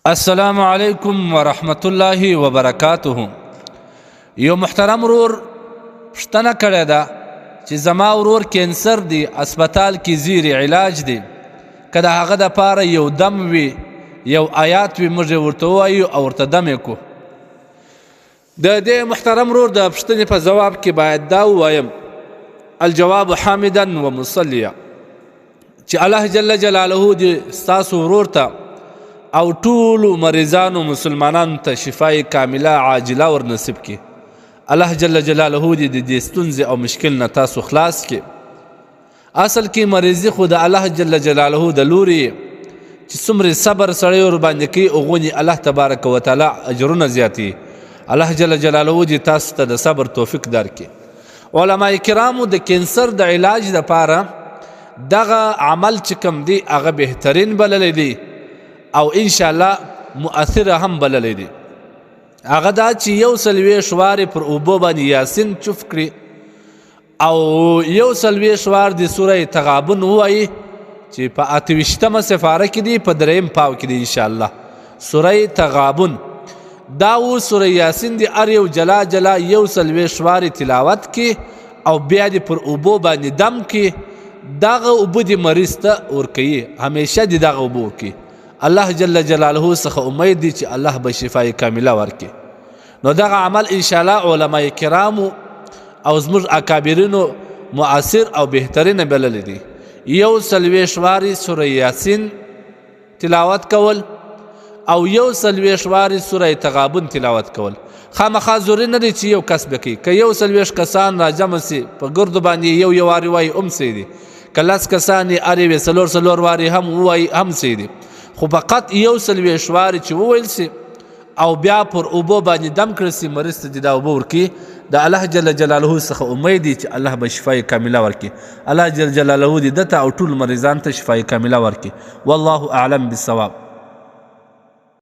السلام علیکم ورحمت الله وبرکاته. یو محترم ورور پوښتنه کړې ده چې زما ورور کینسر دی، اسپتال کې زیر علاج دی، که د هغه دپاره یو دم وي یو آیات وي موږ ورته ووایو او ورته دم یې کړو. د دې محترم ورور د پوښتنې په ځواب کې باید دا ووایم الجواب حامدا ومصلیا چې الله جل جلاله دې ستاسو ورور ته او ټولو مریضانو مسلمانانو ته شفای کامله عاجله ور نصیب کړي. الله جل جلاله دې د دې ستونزې او مشکل نه تاسو خلاص کړي. اصل کې مریضي خو د الله جل جلاله د لوري چې څومره صبر سړی ور باندې کوي هغونې الله تبارک وتعالی اجرونه زیاتوي. الله جل جلاله دې تاسو ته د صبر توفیق درکړي. علما کرامو د کینسر د علاج دپاره دغه عمل چې کوم دی هغه بهترین بللی دی او انشاءالله مؤثره هم بللی دی. هغه دا چې 140 وارې پر اوبو باندې یاسین چوف کړي او 140 وار د سوره تغابن ووایي چې په 28مه سپاره کې دی، په 3م پاو کې دی انشاءالله سوره تغابن. دا و سوره یاسین دی هر یو جلا جلا 140 وارې تلاوت کې او بیا دې پر اوبو باندې دم کې دغه اوبه دې مریض ته ورکوي، همیشه دې دغه اوبه ورکوي. الله جل جلاله څخه امید دی چې الله به شفای کامله ورکړي. نو دغه عمل انشاءالله علما کرامو او زموږ اکابرینو مؤثر او بهترینه بللی دی. 140 وارې سوره یاسین تلاوت کول او 140 وارې سوره تغابن تلاوت کول. خامخا ضروري نه دی چې یو کس به کوي. که 140 کسان راجمع سي په ګردو باندې یو وارې وایي هم سی دی، که 10 کسان یې هر یوې څلور وارې هم ووایي هم سی دی، خو فقط 140 وارې چې وویل سي او بیا پر اوبو باندې دم کړی سي مریض ته دې دا اوبه ورکړي. د الله جل جلاله څخه امید دی چې الله به شفای کامله ورکړي. الله جل جلاله دې ده ته او ټول مریضانو ته شفای کامله ورکړي. والله اعلم بالصواب.